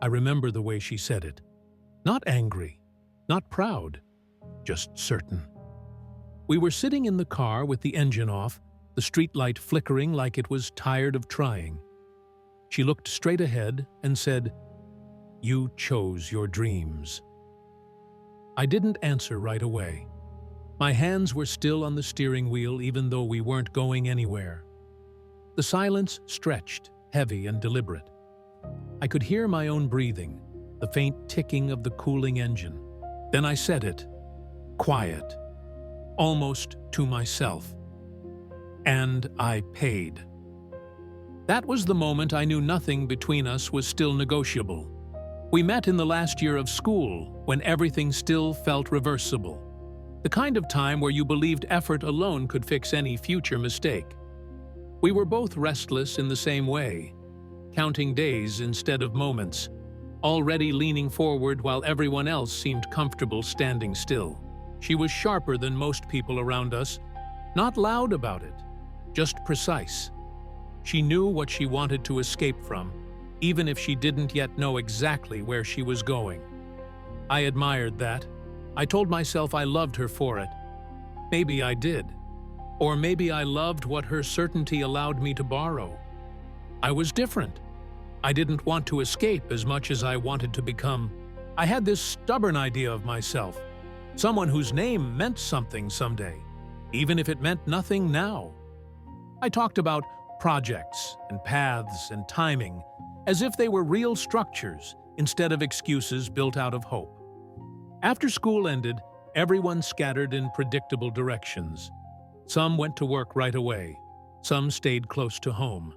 I remember the way she said it. Not angry, not proud, just certain. We were sitting in the car with the engine off, the streetlight flickering like it was tired of trying. She looked straight ahead and said, "You chose your dreams." I didn't answer right away. My hands were still on the steering wheel even though we weren't going anywhere. The silence stretched, heavy and deliberate. I could hear my own breathing, the faint ticking of the cooling engine. Then I said it, quiet, almost to myself. And I paid. That was the moment I knew nothing between us was still negotiable. We met in the last year of school, when everything still felt reversible. The kind of time where you believed effort alone could fix any future mistake. We were both restless in the same way, counting days instead of moments, already leaning forward while everyone else seemed comfortable standing still. She was sharper than most people around us, not loud about it, just precise. She knew what she wanted to escape from, even if she didn't yet know exactly where she was going. I admired that. I told myself I loved her for it. Maybe I did. Or maybe I loved what her certainty allowed me to borrow. I was different. I didn't want to escape as much as I wanted to become. I had this stubborn idea of myself, someone whose name meant something someday, even if it meant nothing now. I talked about projects and paths and timing as if they were real structures instead of excuses built out of hope. After school ended, everyone scattered in predictable directions. Some went to work right away. Some stayed close to home.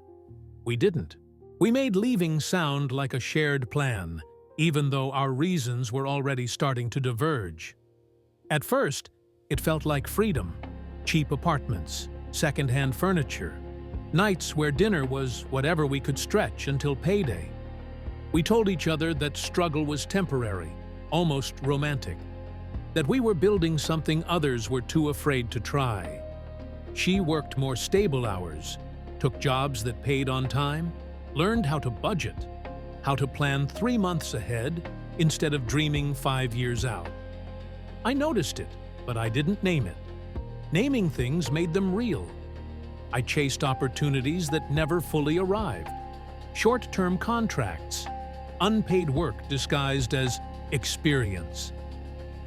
We didn't. We made leaving sound like a shared plan, even though our reasons were already starting to diverge. At first, it felt like freedom, cheap apartments, second-hand furniture, nights where dinner was whatever we could stretch until payday. We told each other that struggle was temporary, almost romantic, that we were building something others were too afraid to try. She worked more stable hours, took jobs that paid on time, learned how to budget, how to plan 3 months ahead instead of dreaming 5 years out. I noticed it, but I didn't name it. Naming things made them real. I chased opportunities that never fully arrived. Short-term contracts, unpaid work disguised as experience.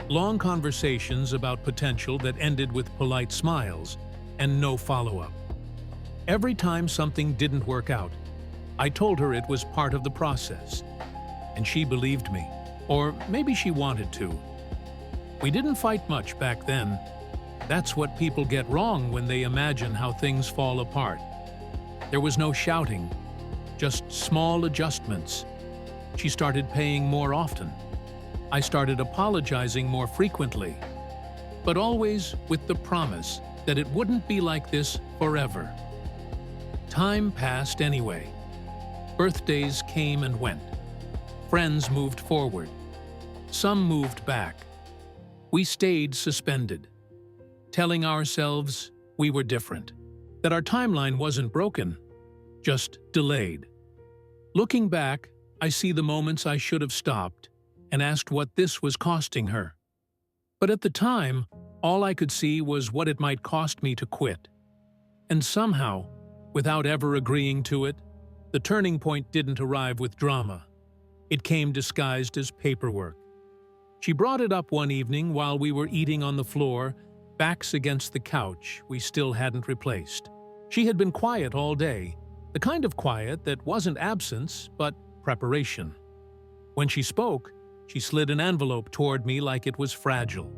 Long conversations about potential that ended with polite smiles and no follow-up. Every time something didn't work out, I told her it was part of the process, and she believed me, or maybe she wanted to. We didn't fight much back then. That's what people get wrong when they imagine how things fall apart. There was no shouting, just small adjustments. She started paying more often. I started apologizing more frequently, but always with the promise that it wouldn't be like this forever. Time passed anyway. Birthdays came and went. Friends moved forward. Some moved back. We stayed suspended, telling ourselves we were different, that our timeline wasn't broken, just delayed. Looking back, I see the moments I should have stopped and asked what this was costing her. But at the time, all I could see was what it might cost me to quit. And somehow, without ever agreeing to it, the turning point didn't arrive with drama. It came disguised as paperwork. She brought it up one evening while we were eating on the floor, backs against the couch we still hadn't replaced. She had been quiet all day, the kind of quiet that wasn't absence, but preparation. When she spoke, she slid an envelope toward me like it was fragile.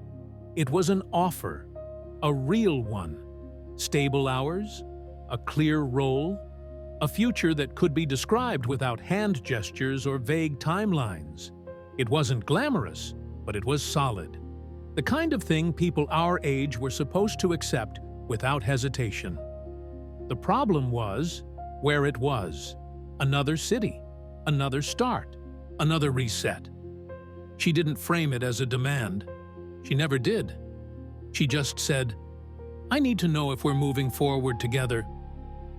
It was an offer, a real one. Stable hours, a clear role, a future that could be described without hand gestures or vague timelines. It wasn't glamorous, but it was solid. The kind of thing people our age were supposed to accept without hesitation. The problem was where it was. Another city, another start, another reset. She didn't frame it as a demand. She never did. She just said, "I need to know if we're moving forward together,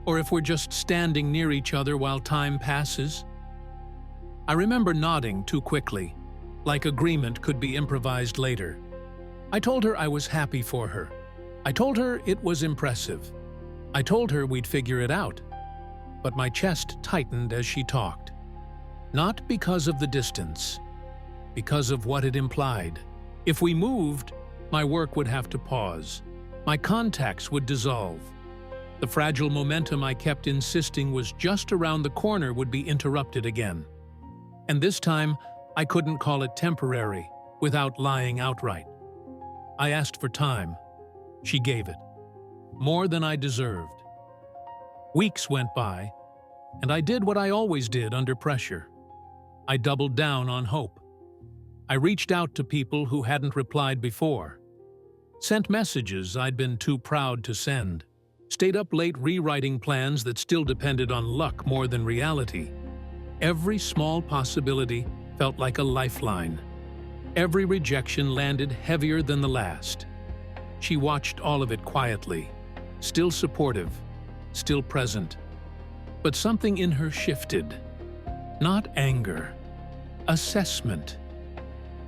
or if we're just standing near each other while time passes." I remember nodding too quickly, like agreement could be improvised later. I told her I was happy for her. I told her it was impressive. I told her we'd figure it out. But my chest tightened as she talked. Not because of the distance, because of what it implied. If we moved, my work would have to pause. My contacts would dissolve. The fragile momentum I kept insisting was just around the corner would be interrupted again. And this time, I couldn't call it temporary without lying outright. I asked for time. She gave it. More than I deserved. Weeks went by, and I did what I always did under pressure. I doubled down on hope. I reached out to people who hadn't replied before. Sent messages I'd been too proud to send. Stayed up late rewriting plans that still depended on luck more than reality. Every small possibility felt like a lifeline. Every rejection landed heavier than the last. She watched all of it quietly, still supportive, still present. But something in her shifted. Not anger, assessment.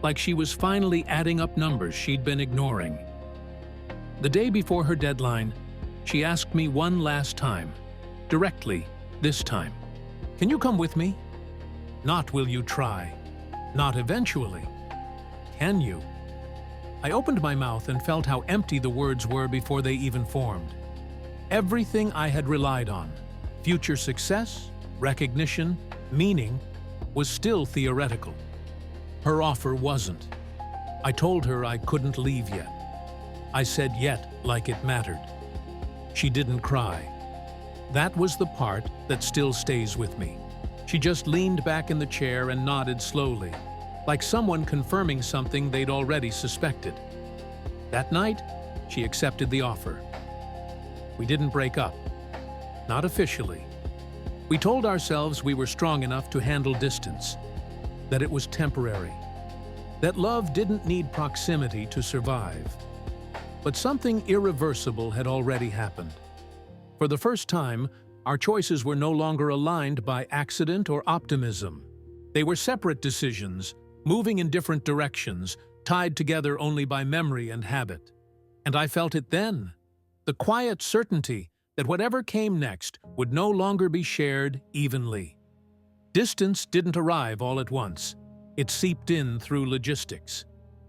Like she was finally adding up numbers she'd been ignoring. The day before her deadline, she asked me one last time, directly this time. Can you come with me? Not will you try. Not eventually. Can you? I opened my mouth and felt how empty the words were before they even formed. Everything I had relied on, future success, recognition, meaning, was still theoretical. Her offer wasn't. I told her I couldn't leave yet. I said yet like it mattered. She didn't cry. That was the part that still stays with me. She just leaned back in the chair and nodded slowly, like someone confirming something they'd already suspected. That night, she accepted the offer. We didn't break up. Not officially. We told ourselves we were strong enough to handle distance, that it was temporary, that love didn't need proximity to survive. But something irreversible had already happened. For the first time, our choices were no longer aligned by accident or optimism. They were separate decisions, moving in different directions, tied together only by memory and habit. And I felt it then, the quiet certainty that whatever came next would no longer be shared evenly. Distance didn't arrive all at once. It seeped in through logistics.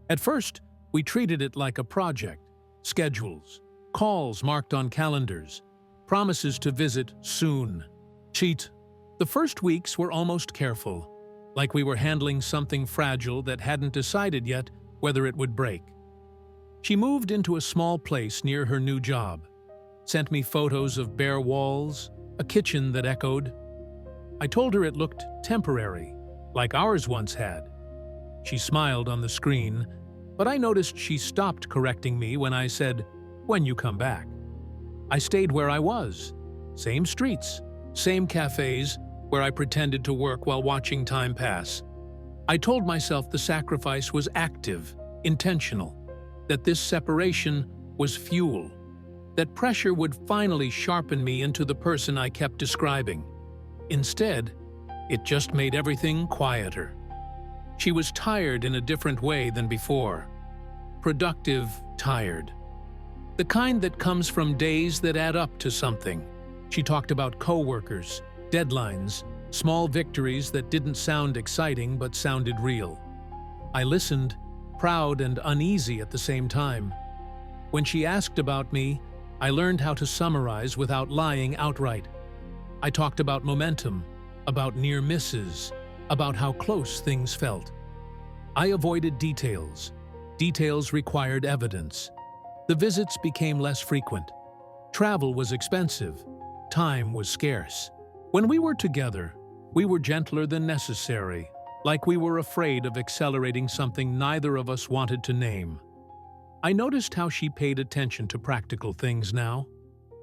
At first, we treated it like a project. Schedules, calls marked on calendars, promises to visit soon. The first weeks were almost careful, like we were handling something fragile that hadn't decided yet whether it would break. She moved into a small place near her new job, sent me photos of bare walls, a kitchen that echoed. I told her it looked temporary, like ours once had. She smiled on the screen, but I noticed she stopped correcting me when I said, "When you come back." I stayed where I was. Same streets, same cafes, where I pretended to work while watching time pass. I told myself the sacrifice was active, intentional, that this separation was fuel, that pressure would finally sharpen me into the person I kept describing. Instead, it just made everything quieter. She was tired in a different way than before. Productive, tired. The kind that comes from days that add up to something. She talked about coworkers, deadlines, small victories that didn't sound exciting but sounded real. I listened, proud and uneasy at the same time. When she asked about me, I learned how to summarize without lying outright. I talked about momentum, about near misses, about how close things felt. I avoided details. Details required evidence. The visits became less frequent. Travel was expensive. Time was scarce. When we were together, we were gentler than necessary, like we were afraid of accelerating something neither of us wanted to name. I noticed how she paid attention to practical things now,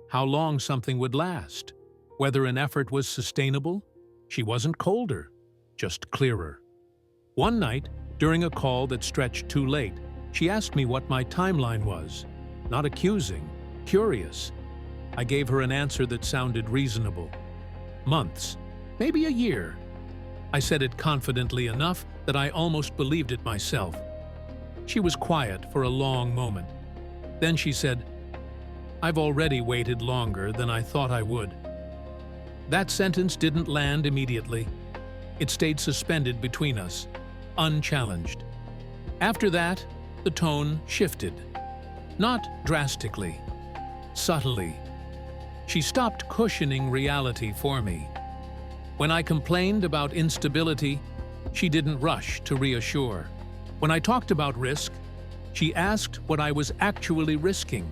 how long something would last, whether an effort was sustainable. She wasn't colder, just clearer. One night, during a call that stretched too late, she asked me what my timeline was. Not accusing, curious. I gave her an answer that sounded reasonable. Months, maybe a year. I said it confidently enough that I almost believed it myself. She was quiet for a long moment. Then she said, "I've already waited longer than I thought I would." That sentence didn't land immediately. It stayed suspended between us, unchallenged. After that, the tone shifted. Not drastically, subtly. She stopped cushioning reality for me. When I complained about instability, she didn't rush to reassure. When I talked about risk, she asked what I was actually risking,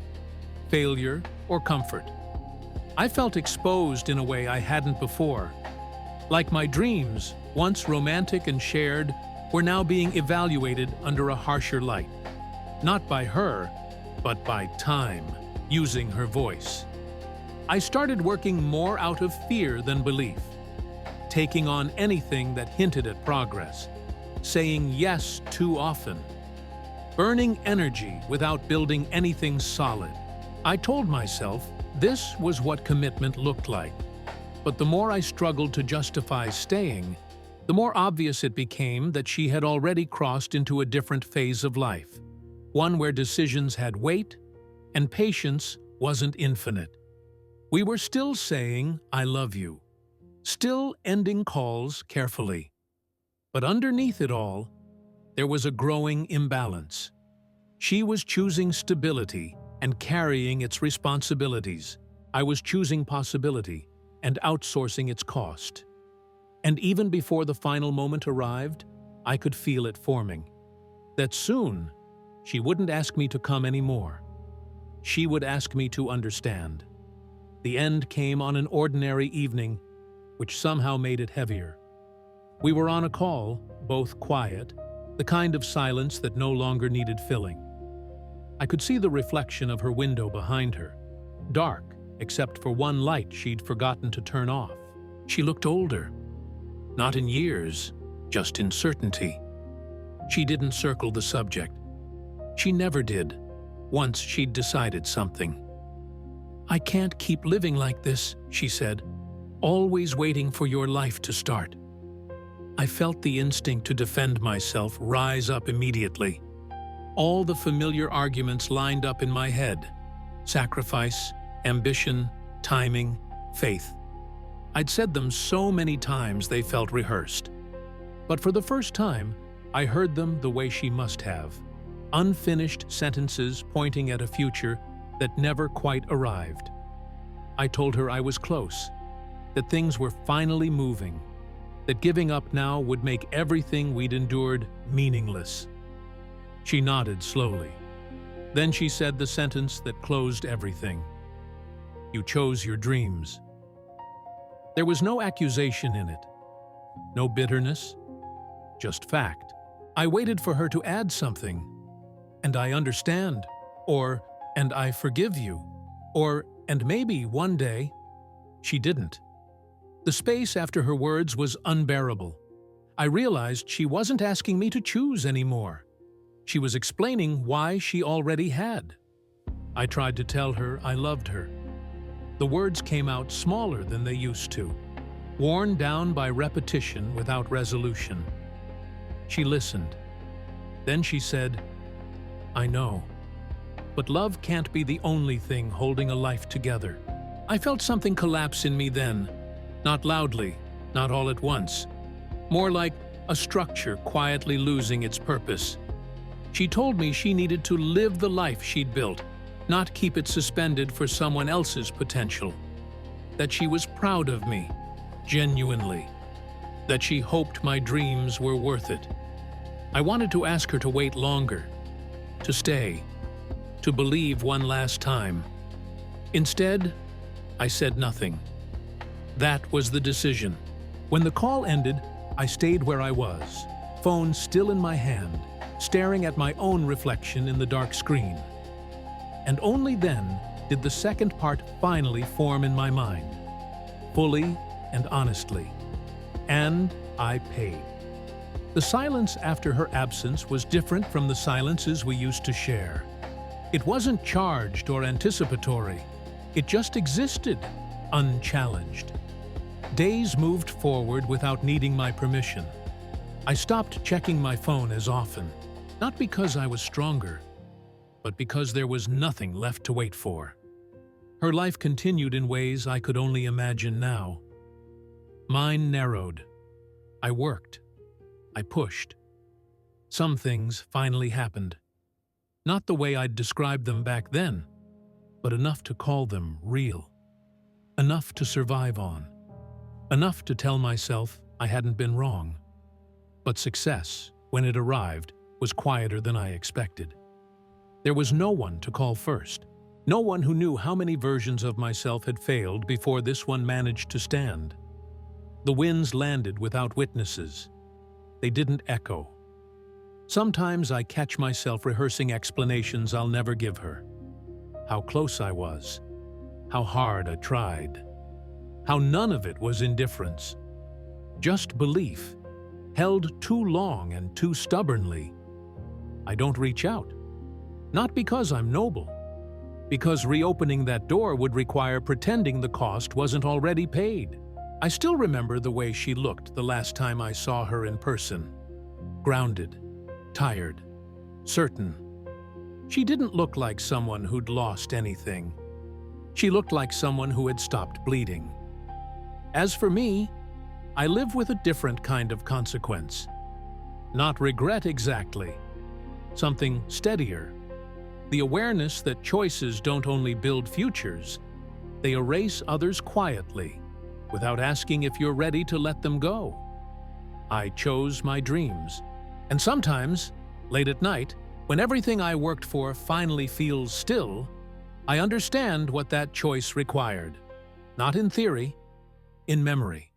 failure or comfort. I felt exposed in a way I hadn't before. Like my dreams, once romantic and shared, were now being evaluated under a harsher light. Not by her, but by time, using her voice. I started working more out of fear than belief, taking on anything that hinted at progress, saying yes too often, burning energy without building anything solid. I told myself this was what commitment looked like. But the more I struggled to justify staying, the more obvious it became that she had already crossed into a different phase of life, one where decisions had weight and patience wasn't infinite. We were still saying, "I love you," still ending calls carefully. But underneath it all, there was a growing imbalance. She was choosing stability and carrying its responsibilities. I was choosing possibility and outsourcing its cost. And even before the final moment arrived, I could feel it forming. That soon, she wouldn't ask me to come anymore. She would ask me to understand. The end came on an ordinary evening, which somehow made it heavier. We were on a call, both quiet, the kind of silence that no longer needed filling. I could see the reflection of her window behind her, dark except for one light she'd forgotten to turn off. She looked older, not in years, just in certainty. She didn't circle the subject. She never did, once she'd decided something. "I can't keep living like this," she said, "always waiting for your life to start." I felt the instinct to defend myself rise up immediately. All the familiar arguments lined up in my head: sacrifice, ambition, timing, faith. I'd said them so many times they felt rehearsed. But for the first time, I heard them the way she must have. Unfinished sentences pointing at a future that never quite arrived. I told her I was close, that things were finally moving, that giving up now would make everything we'd endured meaningless. She nodded slowly. Then she said the sentence that closed everything. "You chose your dreams." There was no accusation in it, no bitterness, just fact. I waited for her to add something. "And I understand," or "and I forgive you," or "and maybe one day." She didn't. The space after her words was unbearable. I realized she wasn't asking me to choose anymore. She was explaining why she already had. I tried to tell her I loved her. The words came out smaller than they used to, worn down by repetition without resolution. She listened. Then she said, "I know. But love can't be the only thing holding a life together." I felt something collapse in me then, not loudly, not all at once, more like a structure quietly losing its purpose. She told me she needed to live the life she'd built, not keep it suspended for someone else's potential. That she was proud of me, genuinely. That she hoped my dreams were worth it. I wanted to ask her to wait longer, to stay, to believe one last time. Instead, I said nothing. That was the decision. When the call ended, I stayed where I was, phone still in my hand, staring at my own reflection in the dark screen. And only then did the second part finally form in my mind, fully and honestly. And I paid. The silence after her absence was different from the silences we used to share. It wasn't charged or anticipatory. It just existed, unchallenged. days moved forward without needing my permission. I stopped checking my phone as often, not because I was stronger, but because there was nothing left to wait for. Her life continued in ways I could only imagine now. Mine narrowed. I worked. I pushed. Some things finally happened. Not the way I'd described them back then, but enough to call them real. Enough to survive on. Enough to tell myself I hadn't been wrong. But success, when it arrived, was quieter than I expected. There was no one to call first. No one who knew how many versions of myself had failed before this one managed to stand. The winds landed without witnesses. They didn't echo. Sometimes I catch myself rehearsing explanations I'll never give her. How close I was. How hard I tried. How none of it was indifference. Just belief, held too long and too stubbornly. I don't reach out. Not because I'm noble. Because reopening that door would require pretending the cost wasn't already paid. I still remember the way she looked the last time I saw her in person. Grounded, tired, certain. She didn't look like someone who'd lost anything. She looked like someone who had stopped bleeding. As for me, I live with a different kind of consequence. Not regret exactly. Something steadier. The awareness that choices don't only build futures, they erase others quietly, without asking if you're ready to let them go. I chose my dreams. And sometimes, late at night, when everything I worked for finally feels still, I understand what that choice required. Not in theory, in memory.